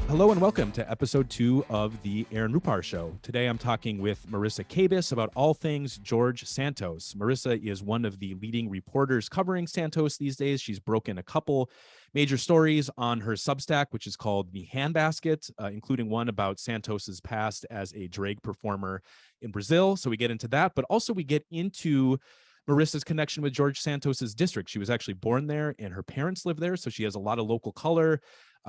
Hello and welcome to episode 2 of the Aaron Rupar Show. Today I'm talking with Marisa Kabas about all things George Santos. Marisa is one of the leading reporters covering Santos these days. She's broken a couple major stories on her Substack, which is called The Handbasket, including one about Santos's past as a drag performer in Brazil. So we get into that, but also we get into Marisa's connection with George Santos's district. She was actually born there and her parents live there, so she has a lot of local color.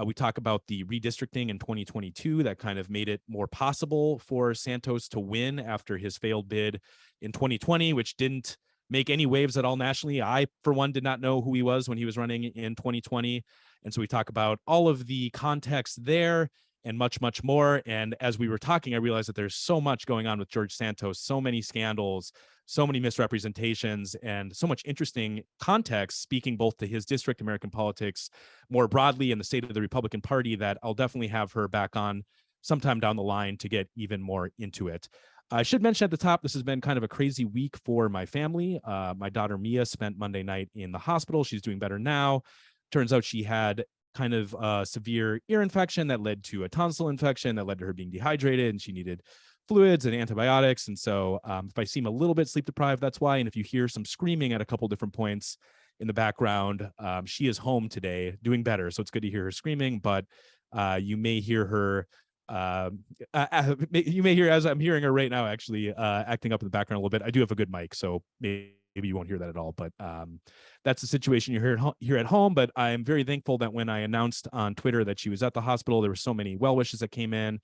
We talk about the redistricting in 2022 that kind of made it more possible for Santos to win after his failed bid in 2020, which didn't make any waves at all nationally. I, for one, did not know who he was when he was running in 2020. And so we talk about all of the context there and much, much more. And as we were talking, I realized that there's so much going on with George Santos, so many scandals, so many misrepresentations, and so much interesting context speaking both to his district, American politics more broadly, and the state of the Republican Party, that I'll definitely have her back on sometime down the line to get even more into it. I should mention at the top, this has been kind of a crazy week for my family. My daughter Mia spent Monday night in the hospital. She's doing better now. Turns out she had kind of a severe ear infection that led to a tonsil infection that led to her being dehydrated, and she needed fluids and antibiotics. And so if I seem a little bit sleep deprived, that's why. And if you hear some screaming at a couple different points in the background, she is home today doing better. So it's good to hear her screaming, but you may hear her, you may hear, as I'm hearing her right now, actually acting up in the background a little bit. I do have a good mic, so maybe you won't hear that at all, but that's the situation you hear here at home. But I'm very thankful that when I announced on Twitter that she was at the hospital, there were so many well wishes that came in.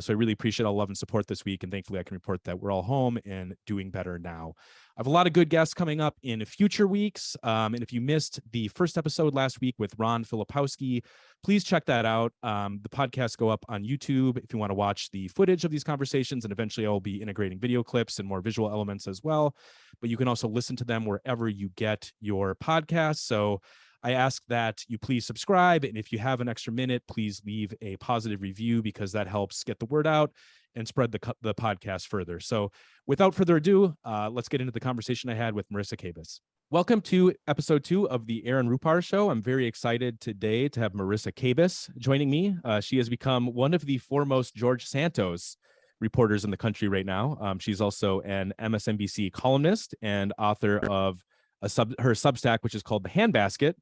So I really appreciate all love and support this week. And thankfully, I can report that we're all home and doing better now. I have a lot of good guests coming up in future weeks. And if you missed the first episode last week with Ron Filipowski, please check that out. The podcasts go up on YouTube if you want to watch the footage of these conversations. And eventually I'll be integrating video clips and more visual elements as well. But you can also listen to them wherever you get your podcasts. So I ask that you please subscribe. And if you have an extra minute, please leave a positive review, because that helps get the word out and spread the podcast further. So without further ado, let's get into the conversation I had with Marisa Kabas. Welcome to episode 2 of the Aaron Rupar Show. I'm very excited today to have Marisa Kabas joining me. She has become one of the foremost George Santos reporters in the country right now. She's also an MSNBC columnist and author of her Substack, which is called The Handbasket,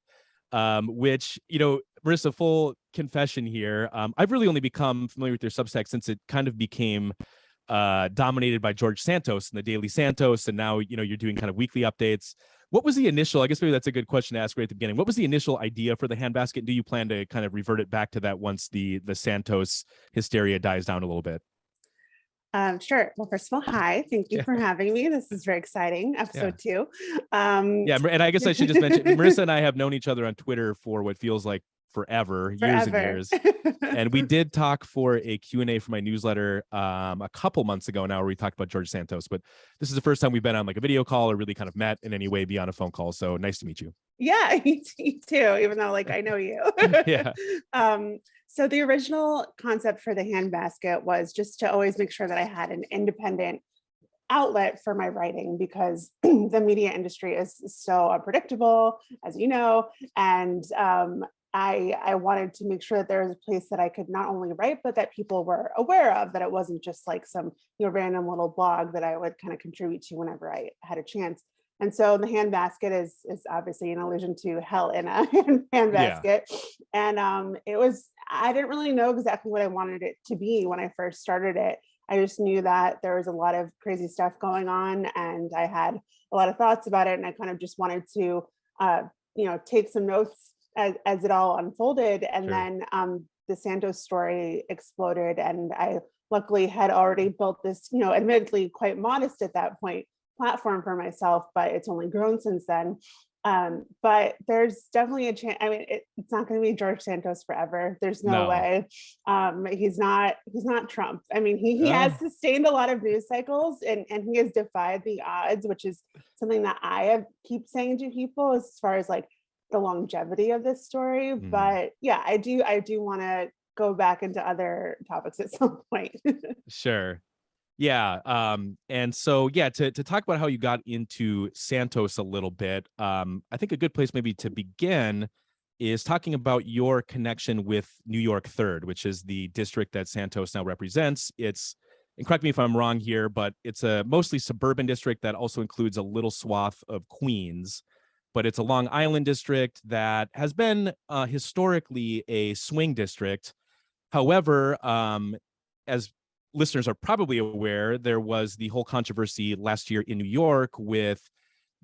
which, Marisa, full confession here, I've really only become familiar with your Substack since it kind of became dominated by George Santos and the Daily Santos, and now you're doing kind of weekly updates. What was the initial, I guess maybe that's a good question to ask right at the beginning, what was the initial idea for The Handbasket? Do you plan to kind of revert it back to that once the Santos hysteria dies down a little bit? Sure. Well, first of all, hi. Thank you for having me. This is very exciting. Episode 2. And I guess I should just mention, Marisa and I have known each other on Twitter for what feels like forever. Years and years. And we did talk for a Q&A for my newsletter a couple months ago now, where we talked about George Santos. But this is the first time we've been on like a video call or really kind of met in any way beyond a phone call. So nice to meet you. Yeah, me too, even though I know you. Yeah. So the original concept for The Handbasket was just to always make sure that I had an independent outlet for my writing, because the media industry is so unpredictable, as you know, and I wanted to make sure that there was a place that I could not only write, but that people were aware of, that it wasn't just like some random little blog that I would kind of contribute to whenever I had a chance. And so The Handbasket is obviously an allusion to hell in a handbasket. And I didn't really know exactly what I wanted it to be when I first started it. I just knew that there was a lot of crazy stuff going on, and I had a lot of thoughts about it. And I kind of just wanted to, take some notes as it all unfolded. And then the Santos story exploded. And I luckily had already built this, admittedly quite modest at that point, platform for myself, but it's only grown since then. But there's definitely a chance. I mean, it's not going to be George Santos forever. There's no way. He's not Trump. I mean, he has sustained a lot of news cycles, and he has defied the odds, which is something that I keep saying to people as far as like the longevity of this story. But yeah, I do want to go back into other topics at some point. Sure. Yeah. And so, to talk about how you got into Santos a little bit, I think a good place maybe to begin is talking about your connection with New York 3rd, which is the district that Santos now represents. It's, and correct me if I'm wrong here, but it's a mostly suburban district that also includes a little swath of Queens. But it's a Long Island district that has been historically a swing district. However, as listeners are probably aware, there was the whole controversy last year in New York with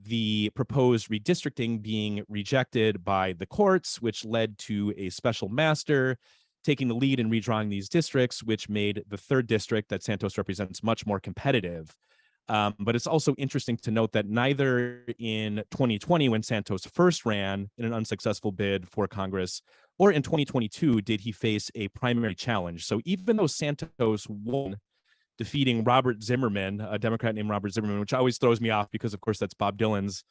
the proposed redistricting being rejected by the courts, which led to a special master taking the lead in redrawing these districts, which made the 3rd district that Santos represents much more competitive. But it's also interesting to note that neither in 2020, when Santos first ran in an unsuccessful bid for Congress, or in 2022 did he face a primary challenge. So even though Santos won, defeating Robert Zimmerman, a Democrat named Robert Zimmerman, which always throws me off because, of course, that's Bob Dylan's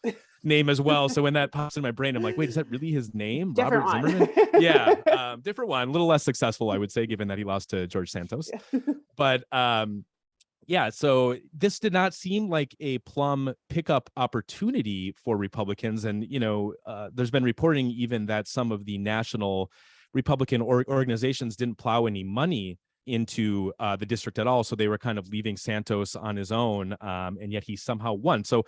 name as well. So when that pops in my brain, I'm like, wait, is that really his name? Different Robert one. Zimmerman? Yeah, different one. A little less successful, I would say, given that he lost to George Santos. But yeah, so this did not seem like a plum pickup opportunity for Republicans. And, there's been reporting even that some of the national Republican organizations didn't plow any money into the district at all. So they were kind of leaving Santos on his own, and yet he somehow won. So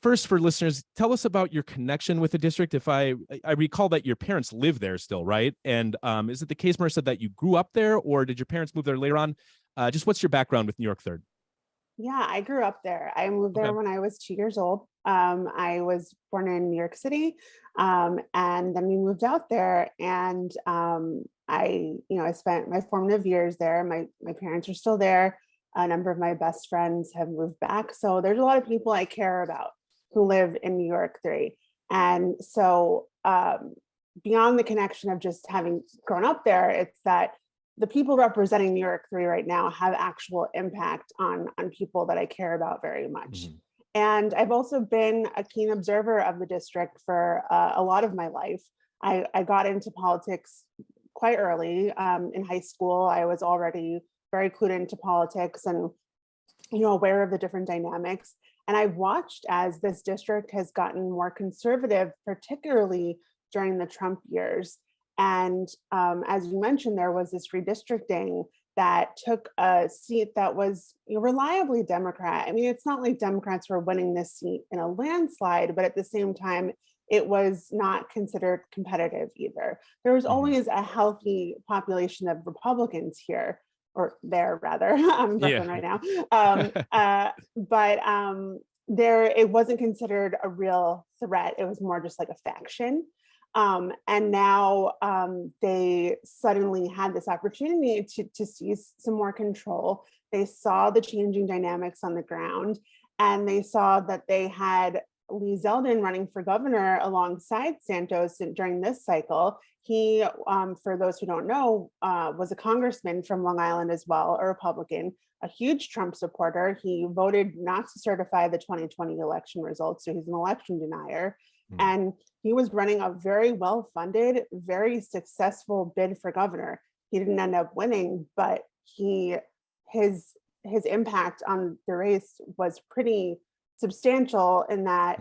first, for listeners, tell us about your connection with the district. If I recall that your parents live there still, right? And is it the case, Marisa, that you grew up there, or did your parents move there later on? Just what's your background with New York 3rd? Yeah, I grew up there. I moved there when I was 2 years old. I was born in New York City, and then we moved out there. And I spent my formative years there. My parents are still there. A number of my best friends have moved back. So there's a lot of people I care about who live in New York 3. And so beyond the connection of just having grown up there, it's that the people representing New York 3 right now have actual impact on people that I care about very much. Mm-hmm. And I've also been a keen observer of the district for a lot of my life. I got into politics quite early. In high school, I was already very clued into politics and, aware of the different dynamics. And I've watched as this district has gotten more conservative, particularly during the Trump years. And as you mentioned, there was this redistricting that took a seat that was reliably Democrat. I mean, it's not like Democrats were winning this seat in a landslide, but at the same time, it was not considered competitive either. There was always a healthy population of Republicans here, or there rather. I'm Brooklyn right now. But it wasn't considered a real threat. It was more just like a faction. And now they suddenly had this opportunity to seize some more control. They saw the changing dynamics on the ground, and they saw that they had Lee Zeldin running for governor alongside Santos during this cycle. He, for those who don't know, was a congressman from Long Island as well, a Republican, a huge Trump supporter. He voted not to certify the 2020 election results, so he's an election denier. And he was running a very well-funded, very successful bid for governor. He didn't end up winning, but his impact on the race was pretty substantial in that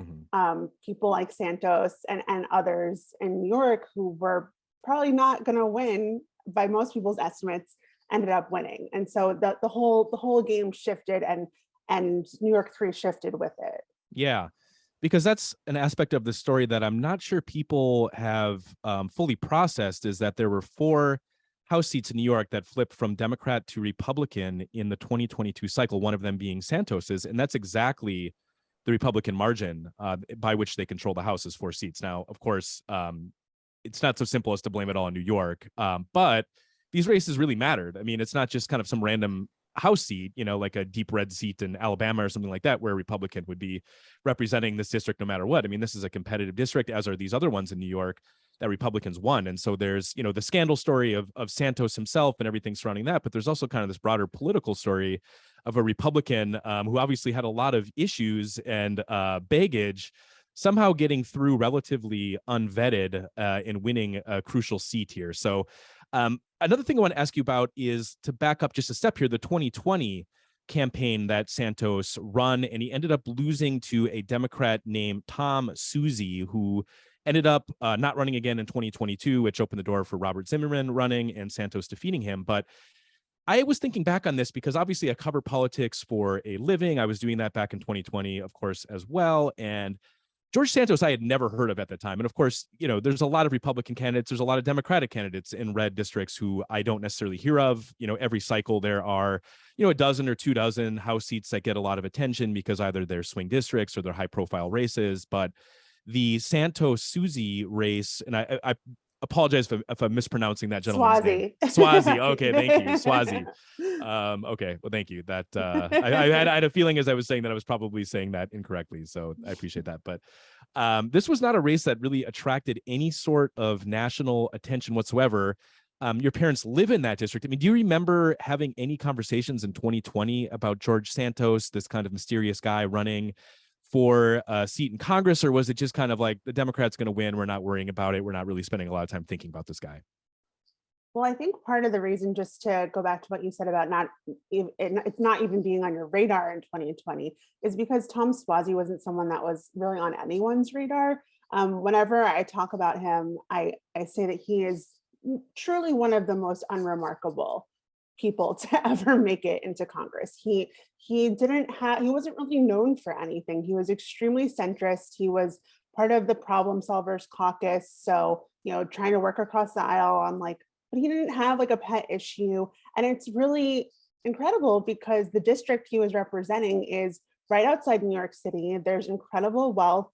people like Santos and others in New York who were probably not going to win by most people's estimates ended up winning. And so the whole game shifted, and New York 3 shifted with it. Yeah. Because that's an aspect of the story that I'm not sure people have fully processed, is that there were 4 House seats in New York that flipped from Democrat to Republican in the 2022 cycle, one of them being Santos's. And that's exactly the Republican margin by which they control the House, is 4 seats. Now, of course, it's not so simple as to blame it all on New York, but these races really mattered. I mean, it's not just kind of some random House seat, like a deep red seat in Alabama or something like that, where a Republican would be representing this district no matter what. I mean, this is a competitive district, as are these other ones in New York that Republicans won. And so there's, the scandal story of Santos himself and everything surrounding that, but there's also kind of this broader political story of a Republican who obviously had a lot of issues and baggage, somehow getting through relatively unvetted and winning a crucial seat here. So another thing I want to ask you about is, to back up just a step here, the 2020 campaign that Santos run, and he ended up losing to a Democrat named Tom Suozzi, who ended up not running again in 2022, which opened the door for Robert Zimmerman running and Santos defeating him. But I was thinking back on this because obviously I cover politics for a living. I was doing that back in 2020, of course, as well. And George Santos, I had never heard of at the time. And of course, there's a lot of Republican candidates. There's a lot of Democratic candidates in red districts who I don't necessarily hear of. Every cycle there are, a dozen or 2 dozen House seats that get a lot of attention because either they're swing districts or they're high profile races. But the Santos Susie race, and I apologize if I'm mispronouncing that gentleman's name. Swazi. Okay, thank you. Swazi. Okay, well, thank you. That I had a feeling as I was saying that I was probably saying that incorrectly, so I appreciate that. But this was not a race that really attracted any sort of national attention whatsoever. Your parents live in that district. I mean, do you remember having any conversations in 2020 about George Santos, this kind of mysterious guy running for a seat in Congress, or was it just kind of like the Democrats going to win? We're not worrying about it. We're not really spending a lot of time thinking about this guy. Well, I think part of the reason, just to go back to what you said about it's not even being on your radar in 2020, is because Tom Suozzi wasn't someone that was really on anyone's radar. Whenever I talk about him, I say that he is truly one of the most unremarkable people to ever make it into Congress. He wasn't really known for anything. He was extremely centrist. He was part of the Problem Solvers Caucus. So, trying to work across the aisle on but he didn't have a pet issue. And it's really incredible because the district he was representing is right outside New York City. There's incredible wealth,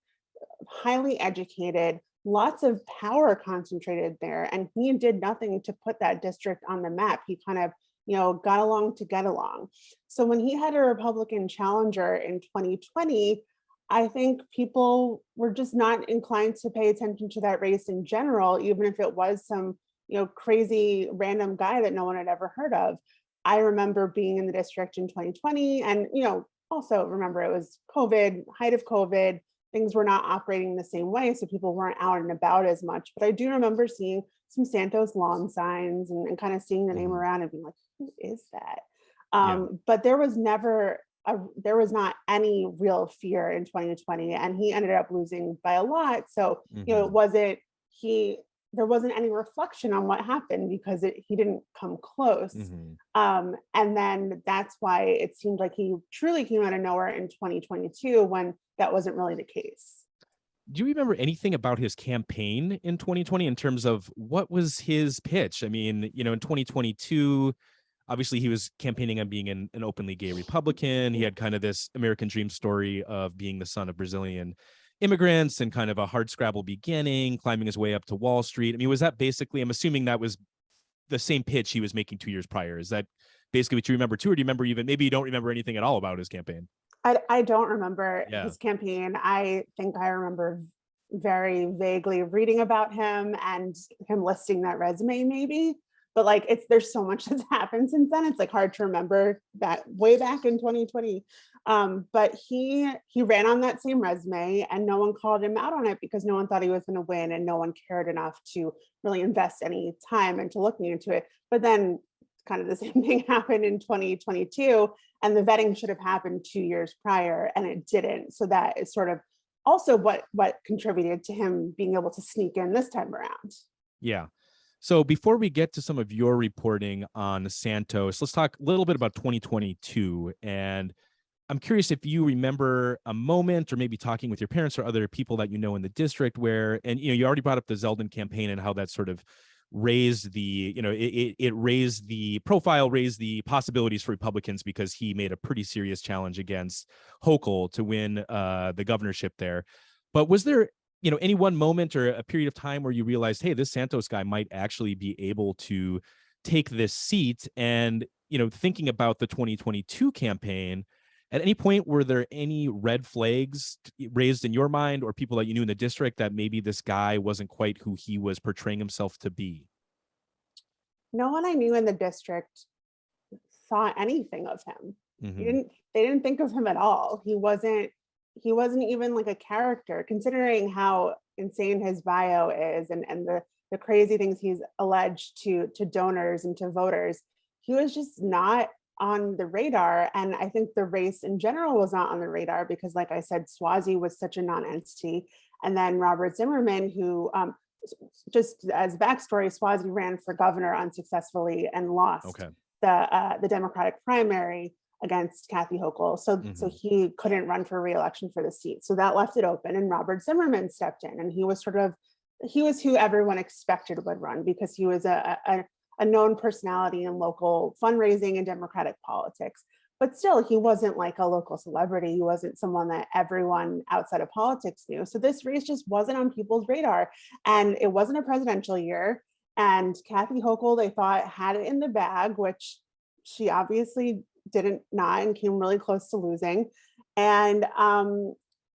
highly educated, lots of power concentrated there. And he did nothing to put that district on the map. He kind of got along to get along. So when he had a Republican challenger in 2020, I think people were just not inclined to pay attention to that race in general, even if it was some, crazy random guy that no one had ever heard of. I remember being in the district in 2020 and, also remember it was COVID, height of COVID, things were not operating the same way. So people weren't out and about as much, but I do remember seeing some Santos lawn signs and kind of seeing the name around and being like, who is that? But there was not any real fear in 2020, and he ended up losing by a lot. So, there wasn't any reflection on what happened because he didn't come close. And then that's why it seemed like he truly came out of nowhere in 2022 when that wasn't really the case. Do you remember anything about his campaign in 2020 in terms of what was his pitch? I mean, in 2022, obviously he was campaigning on being an openly gay Republican. He had kind of this American dream story of being the son of Brazilian immigrants and kind of a hardscrabble beginning, climbing his way up to Wall Street. I mean, was that basically, I'm assuming that was the same pitch he was making 2 years prior. Is that basically what you remember too? Or do you remember maybe you don't remember anything at all about his campaign? I don't remember his campaign. I think I remember very vaguely reading about him and him listing that resume maybe, but there's so much that's happened since then. It's hard to remember that way back in 2020. But he ran on that same resume and no one called him out on it because no one thought he was going to win and no one cared enough to really invest any time into looking into it. But then kind of the same thing happened in 2022 and the vetting should have happened 2 years prior and it didn't. So that is sort of also what contributed to him being able to sneak in this time around. Yeah. So before we get to some of your reporting on Santos, let's talk a little bit about 2022. And I'm curious if you remember a moment or maybe talking with your parents or other people that in the district where, and you already brought up the Zeldin campaign and how that sort of raised the, it raised the profile, raised the possibilities for Republicans because he made a pretty serious challenge against Hochul to win the governorship there. But was there, any one moment or a period of time where you realized, hey, this Santos guy might actually be able to take this seat? And, thinking about the 2022 campaign, at any point, were there any red flags raised in your mind or people that you knew in the district that maybe this guy wasn't quite who he was portraying himself to be? No one I knew in the district thought anything of him. They didn't think of him at all. He wasn't even a character, considering how insane his bio is and the crazy things he's alleged to donors and to voters. He was just not on the radar. And I think the race in general was not on the radar because, like I said, Swazi was such a non-entity. And then Robert Zimmerman, who just as backstory, Swazi ran for governor unsuccessfully and lost the Democratic primary against Kathy Hochul. So he couldn't run for re-election for the seat. So that left it open, and Robert Zimmerman stepped in, and he was who everyone expected would run because he was a known personality in local fundraising and Democratic politics. But still, he wasn't like a local celebrity. He wasn't someone that everyone outside of politics knew. So this race just wasn't on people's radar. And it wasn't a presidential year. And Kathy Hochul, they thought, had it in the bag, which she obviously didn't not, and came really close to losing. And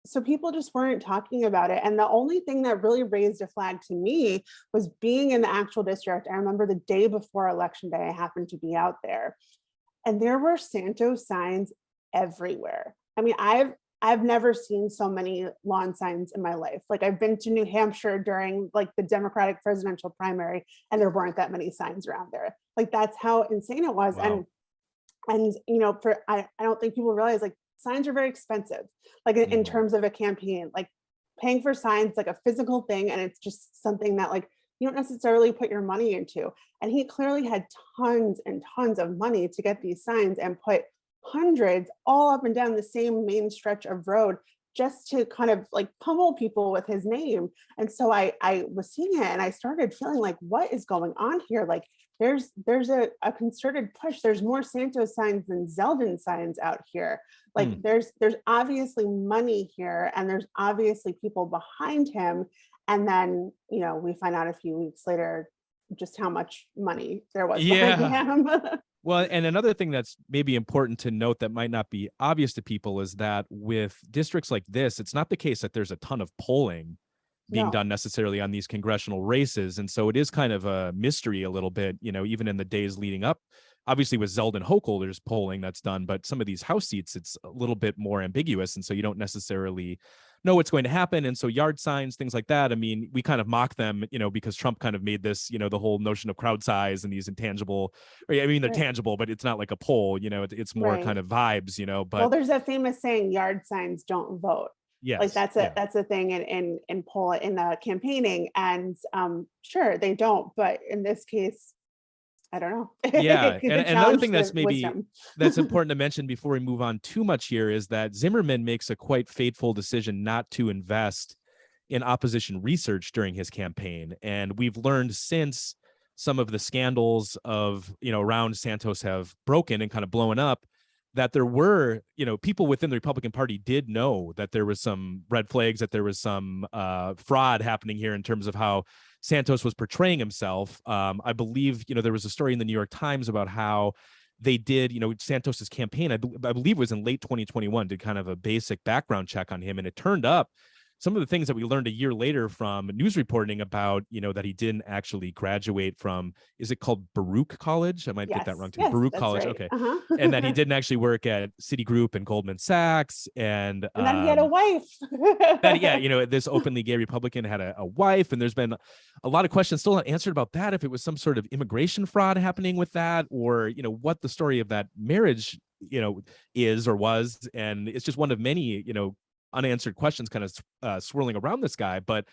so people just weren't talking about it. And the only thing that really raised a flag to me was being in the actual district. I remember the day before election day, I happened to be out there. And there were Santos signs everywhere. I mean, I've never seen so many lawn signs in my life. Like, I've been to New Hampshire during like the Democratic presidential primary, and there weren't that many signs around there. Like, that's how insane it was. Wow. And you know, I don't think people realize, like, signs are very expensive. Like in terms of a campaign, like paying for signs, like a physical thing, and it's just something that like you don't necessarily put your money into. And he clearly had tons and tons of money to get these signs and put hundreds all up and down the same main stretch of road just to kind of like pummel people with his name. And so I was seeing it and I started feeling like, what is going on here? Like there's a concerted push. There's more Santos signs than Zeldin signs out here. Like there's obviously money here, and there's obviously people behind him. And then, you know, we find out a few weeks later just how much money there was behind him. Well, and another thing that's maybe important to note that might not be obvious to people is that with districts like this, it's not the case that there's a ton of polling being done necessarily on these congressional races. And so it is kind of a mystery a little bit, you know, even in the days leading up. Obviously with Zeldin Hochul, there's polling that's done, but some of these House seats, it's a little bit more ambiguous. And so you don't necessarily know what's going to happen. And so yard signs, things like that, I mean, we kind of mock them, you know, because Trump kind of made this, you know, the whole notion of crowd size and these intangible, I mean, they're tangible, but it's not like a poll, you know, it's more kind of vibes, you know. But well, there's a famous saying, yard signs don't vote. Yes, like that's a thing in poll in campaigning, and sure, they don't, but in this case, I don't know. Yeah, and another thing that's maybe that's important to mention before we move on too much here is that Zimmerman makes a quite fateful decision not to invest in opposition research during his campaign, and we've learned since some of the scandals of, you know, around Santos have broken and kind of blown up, that there were, you know, people within the Republican Party did know that there was some red flags, that there was some fraud happening here in terms of how Santos was portraying himself. I believe, you know, there was a story in the New York Times about how they did, you know, Santos's campaign, I believe it was in late 2021, did kind of a basic background check on him. And it turned up some of the things that we learned a year later from news reporting about, you know, that he didn't actually graduate from, is it called Baruch College? I might get that wrong too. Baruch College. Right. Okay. And that he didn't actually work at Citigroup and Goldman Sachs. And then he had a wife. You know, this openly gay Republican had a wife. And there's been a lot of questions still not answered about that, if it was some sort of immigration fraud happening with that, or, you know, what the story of that marriage, you know, is or was. And it's just one of many, you know, unanswered questions kind of swirling around this guy. But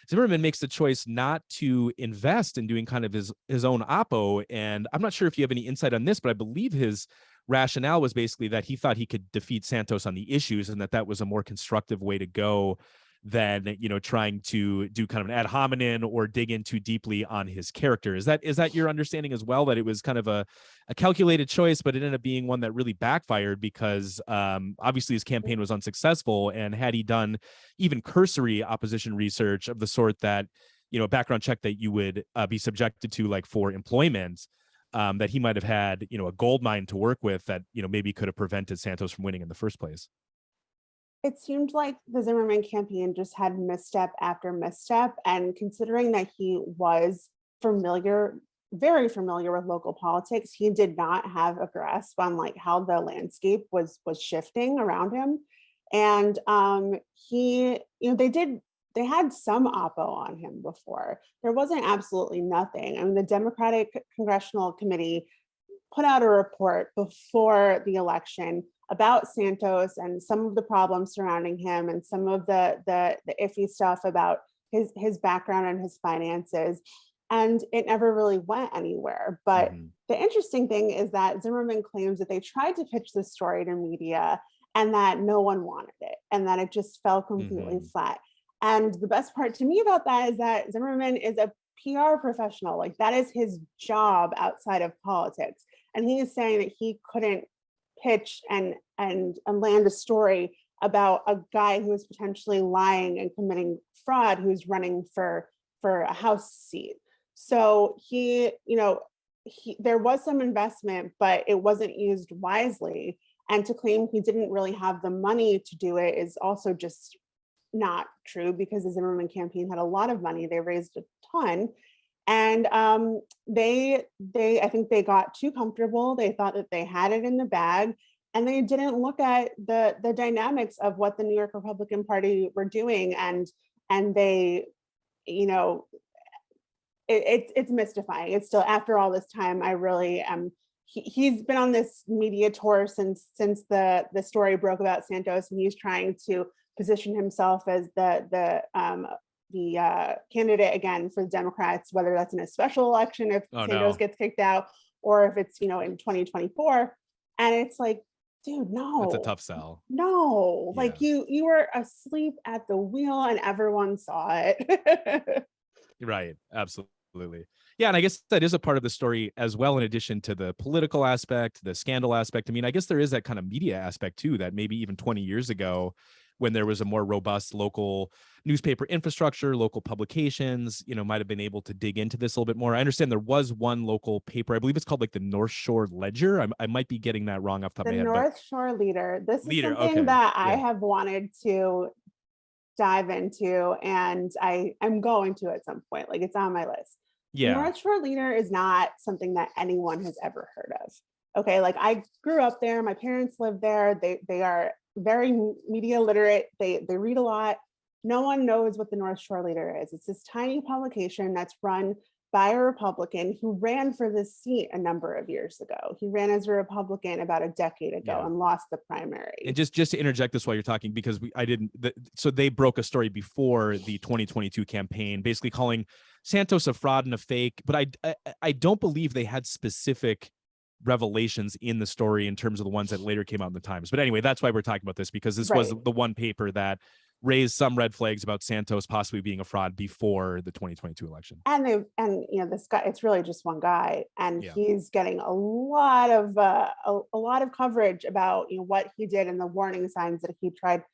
Zimmerman makes the choice not to invest in doing kind of his own oppo. And I'm not sure if you have any insight on this, but I believe his rationale was basically that he thought he could defeat Santos on the issues, and that was a more constructive way to go than, you know, trying to do kind of an ad hominem or dig in too deeply on his character. Is that your understanding as well, that it was kind of a calculated choice, but it ended up being one that really backfired because obviously his campaign was unsuccessful, and had he done even cursory opposition research of the sort that, you know, a background check that you would be subjected to, like for employment, that he might have had, you know, a gold mine to work with that, you know, maybe could have prevented Santos from winning in the first place. It seemed like the Zimmerman campaign just had misstep after misstep. And considering that he was very familiar with local politics, he did not have a grasp on like how the landscape was shifting around him. And he, you know, they had some oppo on him before. There wasn't absolutely nothing. I mean, the Democratic Congressional Committee put out a report before the election about Santos and some of the problems surrounding him and some of the iffy stuff about his background and his finances. And it never really went anywhere. But the interesting thing is that Zimmerman claims that they tried to pitch this story to media and that no one wanted it and that it just fell completely flat. And the best part to me about that is that Zimmerman is a PR professional. Like, that is his job outside of politics. And he is saying that he couldn't pitch and land a story about a guy who is potentially lying and committing fraud, who's running for a House seat. So there was some investment, but it wasn't used wisely. And to claim he didn't really have the money to do it is also just not true, because the Zimmerman campaign had a lot of money. They raised a ton. And I think they got too comfortable. They thought that they had it in the bag, and they didn't look at the dynamics of what the New York Republican Party were doing. And they, it's mystifying. It's still, after all this time, I really am. He's been on this media tour since the story broke about Santos, and he's trying to position himself as the candidate again for the Democrats, whether that's in a special election if Santos gets kicked out, or if it's in 2024. And it's like, dude, no, that's a tough sell. No, yeah. Like you were asleep at the wheel and everyone saw it. Right, absolutely. Yeah, and I guess that is a part of the story as well, in addition to the political aspect, the scandal aspect. I mean, I guess there is that kind of media aspect too, that maybe even 20 years ago, when there was a more robust local newspaper infrastructure, local publications, might have been able to dig into this a little bit more. I understand there was one local paper, I believe it's called like the North Shore Ledger. I might be getting that wrong off the top of my head. The North Shore Leader. This is something that I have wanted to dive into, and I'm going to at some point. Like, it's on my list. Yeah. The North Shore Leader is not something that anyone has ever heard of. Okay, like, I grew up there. My parents lived there. They are very media literate. They read a lot. No one knows what the North Shore Leader is. It's this tiny publication that's run by a Republican who ran for this seat a number of years ago. He ran as a Republican about a decade ago and lost the primary. And just to interject this while you're talking, because so they broke a story before the 2022 campaign, basically calling Santos a fraud and a fake. But I don't believe they had specific revelations in the story in terms of the ones that later came out in the Times. But anyway, that's why we're talking about this, because this was the one paper that raised some red flags about Santos possibly being a fraud before the 2022 election. And this guy, it's really just one guy, and he's getting a lot of coverage about what he did and the warning signs that he tried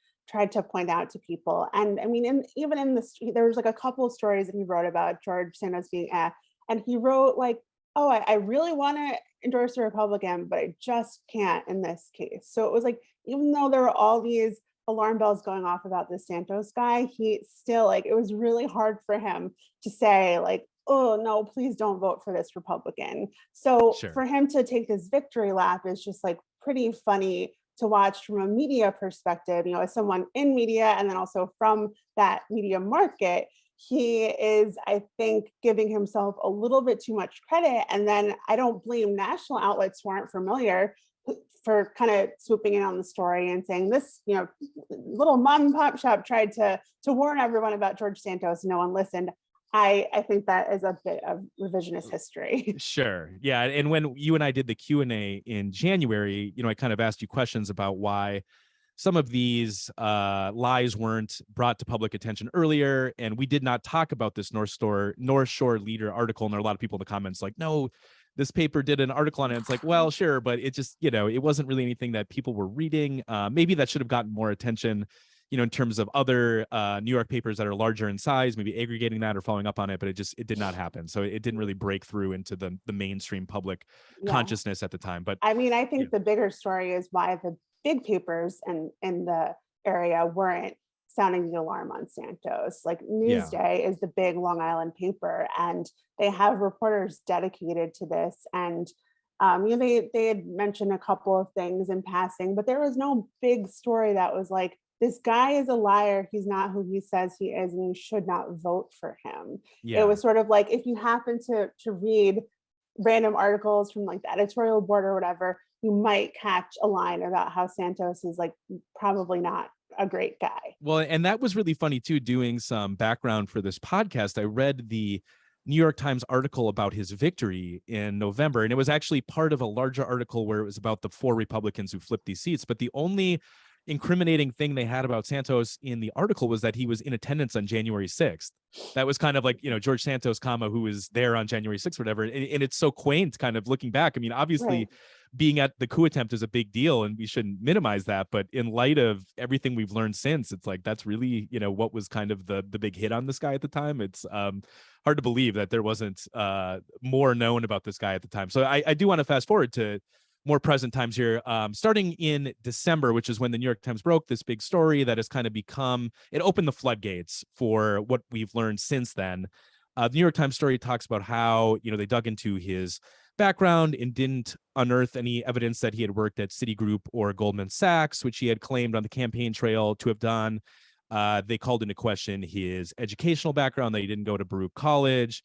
to point out to people. And I mean, even in this, there was like a couple of stories that he wrote about George Santos being and he wrote like, oh, I really want to endorse a Republican, but I just can't in this case. So it was like, even though there were all these alarm bells going off about this Santos guy, he still, like, it was really hard for him to say like, oh no, please don't vote for this Republican. So for him to take this victory lap is just like pretty funny to watch from a media perspective, as someone in media and then also from that media market. He is, I think, giving himself a little bit too much credit. And then I don't blame national outlets who aren't familiar for kind of swooping in on the story and saying this, little mom and pop shop tried to warn everyone about George Santos. No one listened. I think that is a bit of revisionist history. Sure. Yeah. And when you and I did the Q&A in January, I kind of asked you questions about why some of these lies weren't brought to public attention earlier. And we did not talk about this North Shore Leader article. And there are a lot of people in the comments like, no, this paper did an article on it. It's like, well, sure, but it just, it wasn't really anything that people were reading. Maybe that should have gotten more attention, in terms of other New York papers that are larger in size, maybe aggregating that or following up on it, but it did not happen. So it didn't really break through into the mainstream public consciousness at the time. But I mean, I think the bigger story is why the big papers in the area weren't sounding the alarm on Santos. Like Newsday is the big Long Island paper, and they have reporters dedicated to this. And they had mentioned a couple of things in passing, but there was no big story that was like, this guy is a liar. He's not who he says he is, and you should not vote for him. It was sort of like, if you happen to read random articles from like the editorial board or whatever, you might catch a line about how Santos is like probably not a great guy. Well, and that was really funny too, doing some background for this podcast. I read the New York Times article about his victory in November, and it was actually part of a larger article where it was about the 4 Republicans who flipped these seats. But the only incriminating thing they had about Santos in the article was that he was in attendance on January 6th. That was kind of like, George Santos, who was there on January 6th, whatever. And it's so quaint kind of looking back. I mean, obviously, Right. being at the coup attempt is a big deal and we shouldn't minimize that. But in light of everything we've learned since, it's like, that's really, what was kind of the big hit on this guy at the time. It's hard to believe that there wasn't more known about this guy at the time. So I do want to fast forward to more present times here, starting in December, which is when the New York Times broke this big story that has kind of it opened the floodgates for what we've learned since then. The New York Times story talks about how, they dug into his background and didn't unearth any evidence that he had worked at Citigroup or Goldman Sachs, which he had claimed on the campaign trail to have done. They called into question his educational background, that he didn't go to Baruch College.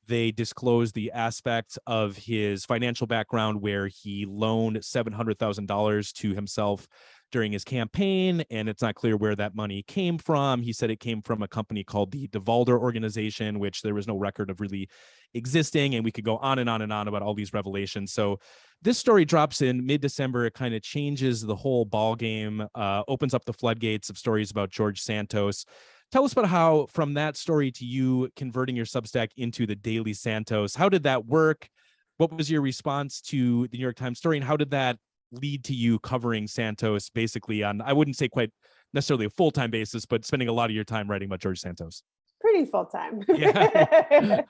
They disclosed the aspect of his financial background where he loaned $700,000 to himself during his campaign, and it's not clear where that money came from. He said it came from a company called the DeValder organization, which there was no record of really existing, and we could go on and on and on about all these revelations. So this story drops in mid-December. It kind of changes the whole ball game, opens up the floodgates of stories about George Santos. Tell us about how, from that story to you converting your Substack into the Daily Santos, how did that work? What was your response to the New York Times story, and how did that lead to you covering Santos basically on, I wouldn't say quite necessarily a full-time basis, but spending a lot of your time writing about George Santos? Pretty full time. Yeah.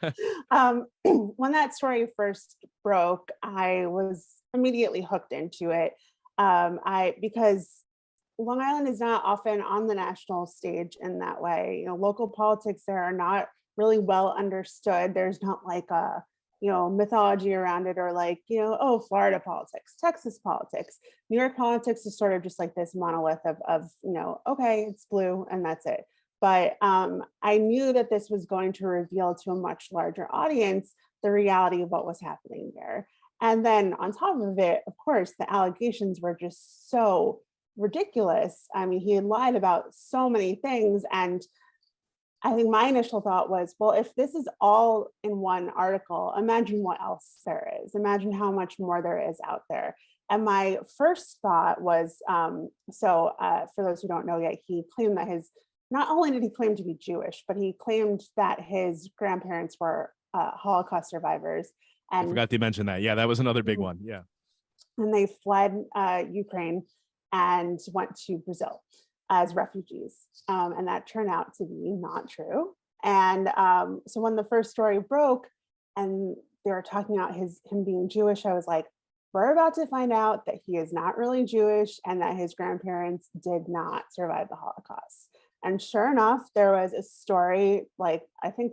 When that story first broke, I was immediately hooked into it. Because Long Island is not often on the national stage in that way. Local politics there are not really well understood. There's not like a, mythology around it, or like, oh, Florida politics, Texas politics. New York politics is sort of just like this monolith of okay, it's blue and that's it. But I knew that this was going to reveal to a much larger audience the reality of what was happening there. And then on top of it, of course, the allegations were just so ridiculous. I mean, he had lied about so many things. And I think my initial thought was, well, if this is all in one article, imagine what else there is. Imagine how much more there is out there. And my first thought was, for those who don't know yet, he claimed that not only did he claim to be Jewish, but he claimed that his grandparents were Holocaust survivors. And I forgot to mention that. Yeah, that was another big one. Yeah. And they fled Ukraine and went to Brazil as refugees. And that turned out to be not true. And so when the first story broke and they were talking about him being Jewish, I was like, we're about to find out that he is not really Jewish and that his grandparents did not survive the Holocaust. And sure enough, there was a story, like I think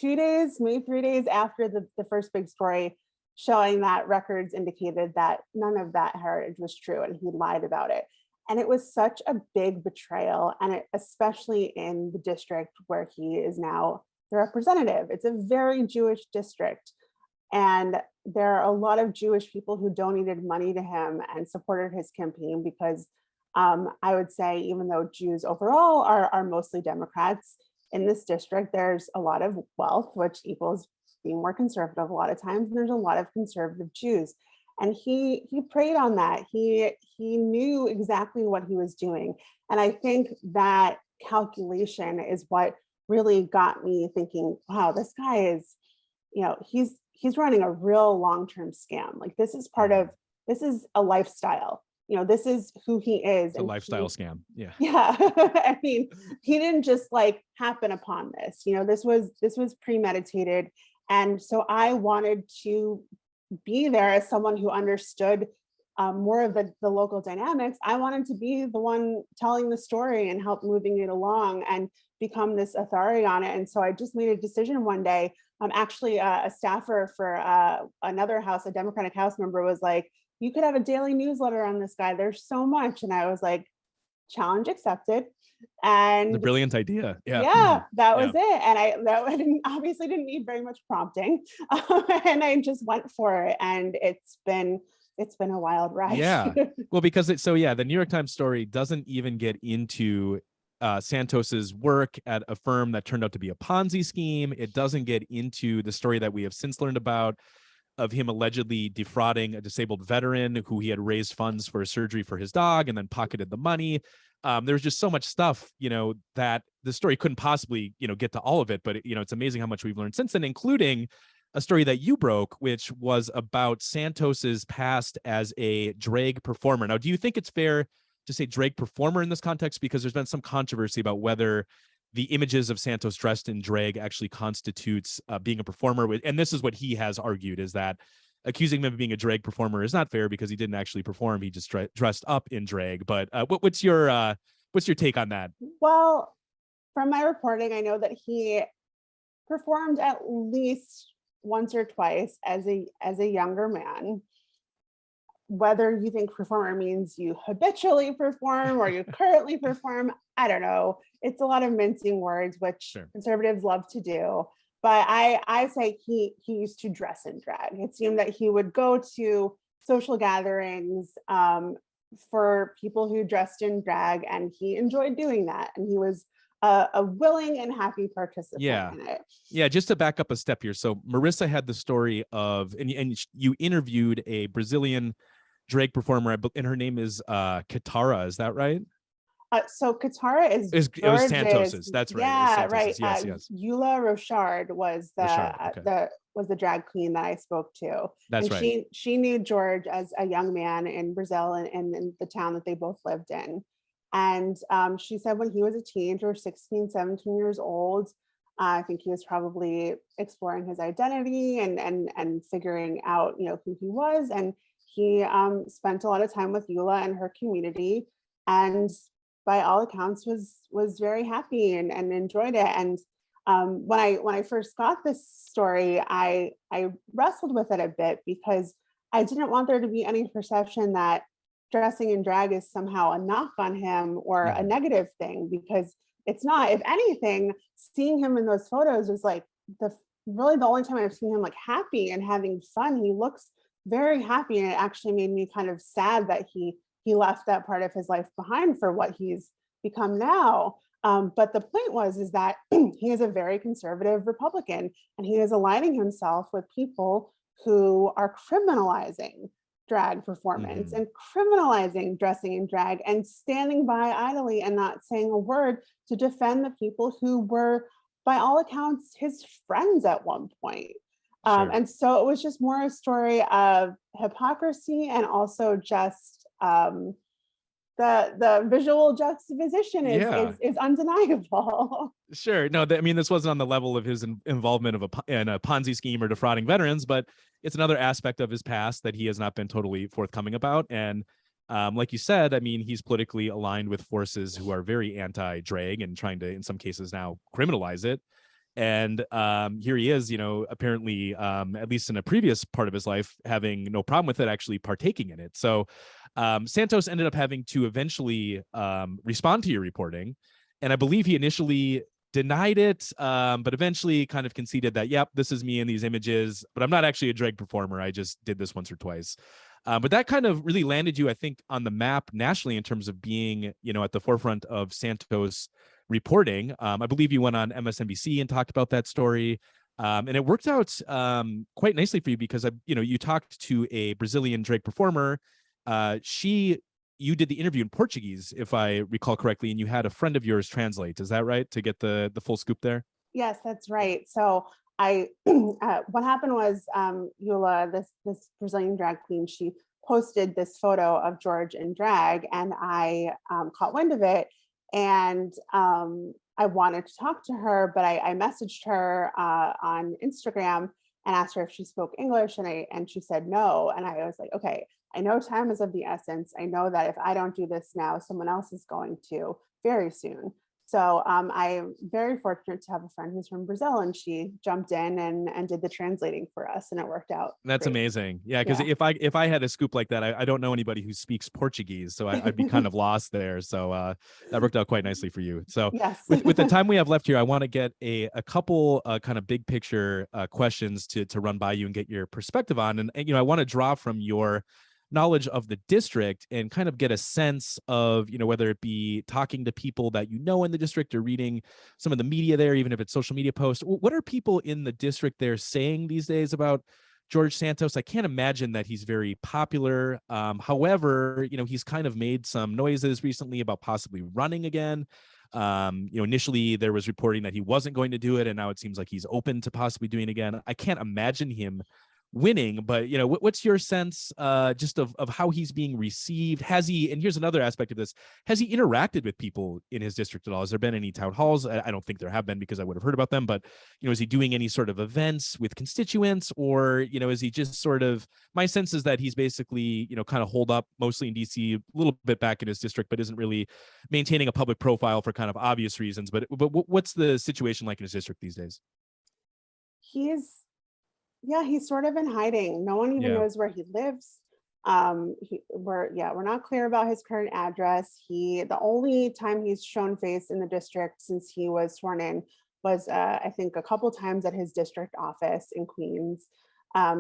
2 days, maybe 3 days after the first big story, showing that records indicated that none of that heritage was true and he lied about it. And it was such a big betrayal, and especially in the district where he is now the representative. It's a very Jewish district. And there are a lot of Jewish people who donated money to him and supported his campaign because I would say, even though Jews overall are mostly Democrats, in this district, there's a lot of wealth, which equals being more conservative a lot of times. And there's a lot of conservative Jews. And he preyed on that. He knew exactly what he was doing. And I think that calculation is what really got me thinking, wow, this guy is, he's running a real long-term scam. Like this is a lifestyle. This is who he is. It's a lifestyle scam. Yeah. Yeah. I mean, he didn't just like happen upon this. This was premeditated. And so I wanted to be there as someone who understood more of the local dynamics. I wanted to be the one telling the story and help moving it along and become this authority on it. And so I just made a decision one day. Actually, a staffer for another house, a Democratic House member, was like, you could have a daily newsletter on this guy. There's so much. And I was like, challenge accepted. The And brilliant idea. Yeah. yeah, that Yeah. was it. And I obviously didn't need very much prompting. And I just went for it. And it's been a wild ride. Yeah. Well, because the New York Times story doesn't even get into Santos's work at a firm that turned out to be a Ponzi scheme. It doesn't get into the story that we have since learned about of him allegedly defrauding a disabled veteran who he had raised funds for a surgery for his dog and then pocketed the money. There's just so much stuff, that the story couldn't possibly, get to all of it. But, it's amazing how much we've learned since then, including a story that you broke, which was about Santos's past as a drag performer. Now, do you think it's fair to say drag performer in this context? Because there's been some controversy about whether the images of Santos dressed in drag actually constitutes being a performer. And this is what he has argued, is that accusing him of being a drag performer is not fair because he didn't actually perform. He just dressed up in drag. But what's your take on that? Well, from my reporting, I know that he performed at least once or twice as a younger man. Whether you think performer means you habitually perform or you currently perform, I don't know. It's a lot of mincing words, which Sure. conservatives love to do. But I say he used to dress in drag. It seemed that he would go to social gatherings for people who dressed in drag, and he enjoyed doing that. And he was a willing and happy participant in it. Yeah, just to back up a step here. So Marisa had the story of, and you interviewed a Brazilian drag performer, and her name is Katara. Is that right? So Katara it was Santos's. That's right. Yeah, right. Yes, yes. Eula Rochard was the drag queen that I spoke to. That's and right. She knew George as a young man in Brazil and in the town that they both lived in. And she said when he was a teenager, 16, 17 years old, I think he was probably exploring his identity and figuring out, who he was. And he spent a lot of time with Eula and her community, and by all accounts was very happy and enjoyed it. And when I first got this story, I wrestled with it a bit because I didn't want there to be any perception that dressing in drag is somehow a knock on him or a negative thing, because it's not. If anything, seeing him in those photos was like really the only time I've seen him like happy and having fun. He looks very happy, and it actually made me kind of sad that he left that part of his life behind for what he's become now. But the point is that he is a very conservative Republican, and he is aligning himself with people who are criminalizing drag performance and criminalizing dressing in drag and standing by idly and not saying a word to defend the people who were, by all accounts, his friends at one point. Sure. And so it was just more a story of hypocrisy, and also just the visual juxtaposition is undeniable. Sure. No, this wasn't on the level of his involvement in a Ponzi scheme or defrauding veterans, but it's another aspect of his past that he has not been totally forthcoming about. And like you said, he's politically aligned with forces who are very anti-drag and trying to, in some cases now, criminalize it. And here he is, apparently, at least in a previous part of his life, having no problem with it, actually partaking in it. So Santos ended up having to eventually respond to your reporting. And I believe he initially denied it, but eventually kind of conceded that, yep, this is me in these images, but I'm not actually a drag performer. I just did this once or twice. But that kind of really landed you, I think, on the map nationally in terms of being, at the forefront of Santos reporting. I believe you went on MSNBC and talked about that story. And it worked out quite nicely for you because, you talked to a Brazilian drag performer. You did the interview in Portuguese, if I recall correctly, and you had a friend of yours translate. Is that right? To get the full scoop there? Yes, that's right. So what happened was Eula, this Brazilian drag queen, she posted this photo of George in drag, and I caught wind of it, and I wanted to talk to her, but I messaged her on Instagram and asked her if she spoke English, and she said no. And I was like, okay, I know time is of the essence. I know that if I don't do this now, someone else is going to very soon. So I'm very fortunate to have a friend who's from Brazil, and she jumped in and did the translating for us, and it worked out. That's great. amazing. Yeah, because if I had a scoop like that, I don't know anybody who speaks Portuguese, so I'd be kind of lost there. So that worked out quite nicely for you. So Yes. with the time we have left here, I want to get a couple kind of big picture questions to run by you and get your perspective on. And I want to draw from your knowledge of the district and kind of get a sense of, whether it be talking to people that in the district or reading some of the media there, even if it's social media posts. What are people in the district there saying these days about George Santos? I can't imagine that he's very popular. However, he's kind of made some noises recently about possibly running again. Initially there was reporting that he wasn't going to do it, and now it seems like he's open to possibly doing it again. I can't imagine him winning, but what's your sense just of how he's being received? Has he, and here's another aspect of this, has he interacted with people in his district at all? Has there been any town halls? I don't think there have been, because I would have heard about them, but is he doing any sort of events with constituents, or is he just sort of, my sense is that he's basically kind of holed up mostly in DC, a little bit back in his district, but isn't really maintaining a public profile for kind of obvious reasons. But what's the situation like in his district these days? He's sort of in hiding. No one even knows where he lives. We're not clear about his current address. The only time he's shown face in the district since he was sworn in was I think a couple times at his district office in Queens.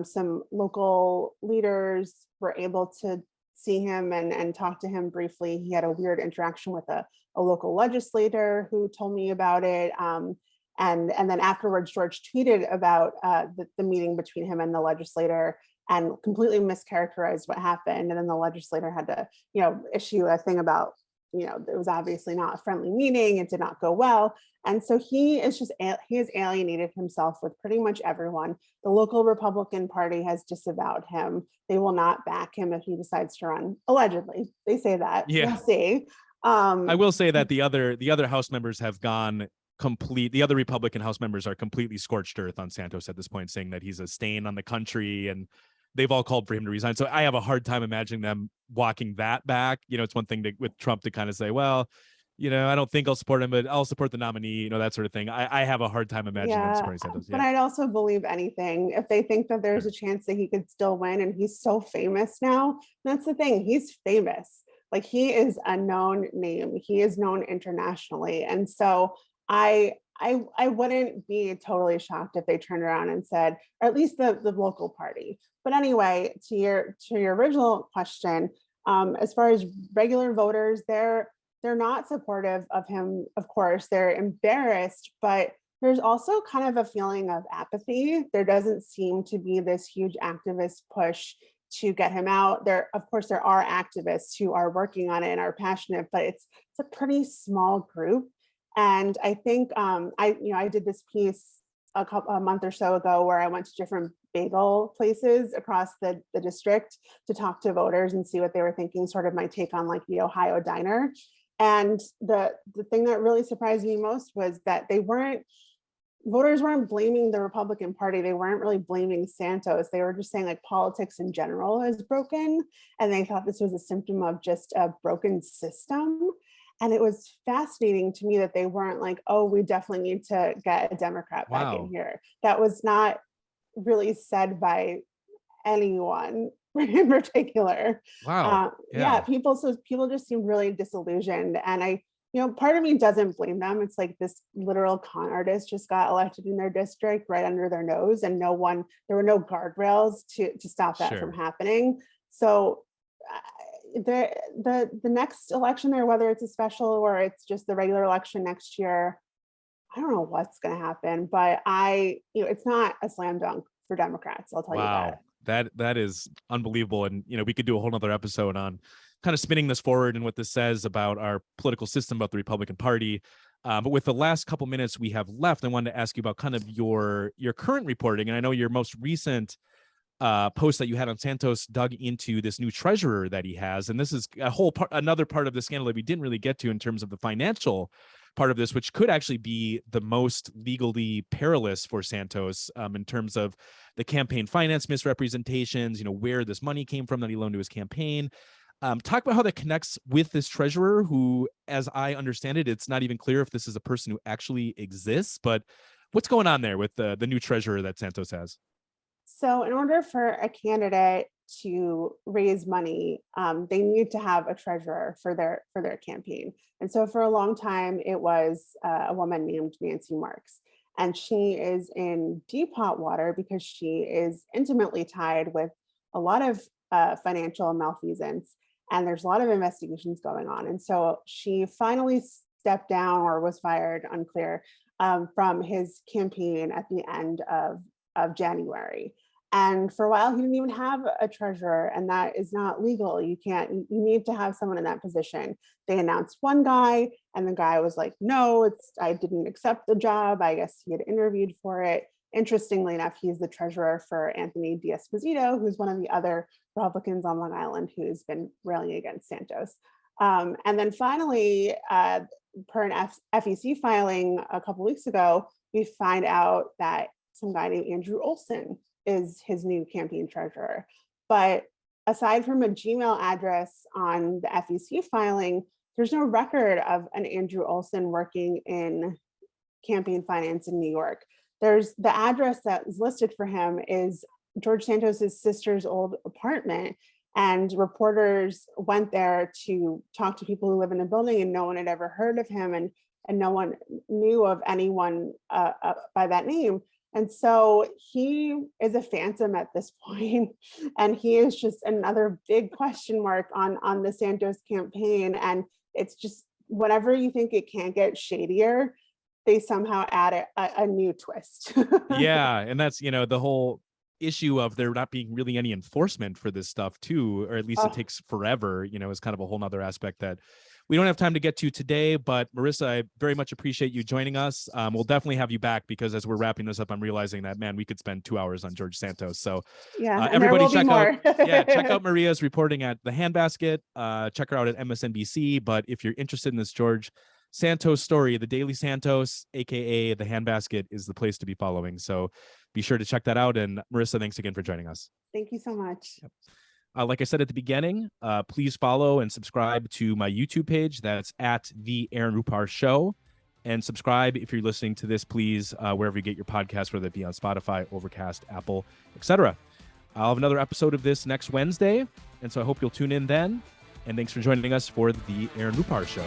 Some local leaders were able to see him and talk to him briefly. He had a weird interaction with a local legislator who told me about it. And then afterwards, George tweeted about the meeting between him and the legislator and completely mischaracterized what happened. And then the legislator had to, issue a thing about, it was obviously not a friendly meeting. It did not go well. And so he has alienated himself with pretty much everyone. The local Republican Party has disavowed him. They will not back him if he decides to run. Allegedly, they say that. Yeah. We'll see. I will say that the other House members have gone the other Republican House members are completely scorched earth on Santos at this point, saying that he's a stain on the country, and they've all called for him to resign. So I have a hard time imagining them walking that back. It's one thing with Trump to kind of say, well, I don't think I'll support him, but I'll support the nominee, that sort of thing. I have a hard time imagining them supporting Santos. But I'd also believe anything if they think that there's a chance that he could still win, and he's so famous now. That's the thing, he's famous. Like, he is a known name. He is known internationally. And so I wouldn't be totally shocked if they turned around and said, or at least the local party. But anyway, to your original question, as far as regular voters, they're not supportive of him. Of course, they're embarrassed, but there's also kind of a feeling of apathy. There doesn't seem to be this huge activist push to get him out. Of course, there are activists who are working on it and are passionate, but it's a pretty small group. And I think I did this piece a month or so ago where I went to different bagel places across the district to talk to voters and see what they were thinking, sort of my take on like the Ohio diner. And the thing that really surprised me most was that voters weren't blaming the Republican Party. They weren't really blaming Santos. They were just saying like politics in general is broken. And they thought this was a symptom of just a broken system. And it was fascinating to me that they weren't like, oh, we definitely need to get a Democrat back in here. That was not really said by anyone in particular. Wow. People just seemed really disillusioned. And part of me doesn't blame them. It's like this literal con artist just got elected in their district right under their nose, and there were no guardrails to stop that from happening. So the next election there, whether it's a special or it's just the regular election next year, I don't know what's going to happen, but it's not a slam dunk for Democrats. I'll tell you that. That is unbelievable. And, we could do a whole nother episode on kind of spinning this forward and what this says about our political system, about the Republican Party. But with the last couple minutes we have left, I wanted to ask you about kind of your current reporting. And I know your most recent post that you had on Santos dug into this new treasurer that he has. And this is another part of the scandal that we didn't really get to in terms of the financial part of this, which could actually be the most legally perilous for Santos in terms of the campaign finance misrepresentations, where this money came from that he loaned to his campaign. Talk about how that connects with this treasurer who, as I understand it, it's not even clear if this is a person who actually exists, but what's going on there with the new treasurer that Santos has? So in order for a candidate to raise money, they need to have a treasurer for their campaign. And so for a long time, it was a woman named Nancy Marks. And she is in deep hot water because she is intimately tied with a lot of financial malfeasance. And there's a lot of investigations going on. And so she finally stepped down or was fired, unclear, from his campaign at the end of January. And for a while, he didn't even have a treasurer, and that is not legal. You need to have someone in that position. They announced one guy, and the guy was like, no, I didn't accept the job. I guess he had interviewed for it. Interestingly enough, he's the treasurer for Anthony D'Esposito, who's one of the other Republicans on Long Island who's been railing against Santos. And then finally, per an FEC filing a couple weeks ago, we find out that some guy named Andrew Olson is his new campaign treasurer. But aside from a Gmail address on the FEC filing, there's no record of an Andrew Olson working in campaign finance in New York. There's the address that is listed for him is George Santos's sister's old apartment. And reporters went there to talk to people who live in the building, and no one had ever heard of him, and no one knew of anyone by that name. And so he is a phantom at this point, and he is just another big question mark on the Santos campaign. And it's just whenever you think it can't get shadier, they somehow add a new twist. Yeah, and that's the whole issue of there not being really any enforcement for this stuff too, or at least it takes forever, is kind of a whole nother aspect that we don't have time to get to today. But Marisa, I very much appreciate you joining us. We'll definitely have you back, because as we're wrapping this up, I'm realizing that, man, we could spend 2 hours on George Santos. So yeah, everybody check out Maria's reporting at The Handbasket. Check her out at MSNBC. But if you're interested in this George Santos story, the Daily Santos, aka The Handbasket, is the place to be following. So be sure to check that out. And Marisa, thanks again for joining us. Thank you so much. Yep. Like I said at the beginning, please follow and subscribe to my YouTube page. That's at The Aaron Rupar Show. And subscribe if you're listening to this, please, wherever you get your podcast, whether it be on Spotify, Overcast, Apple, etc. I'll have another episode of this next Wednesday. And so I hope you'll tune in then. And thanks for joining us for The Aaron Rupar Show.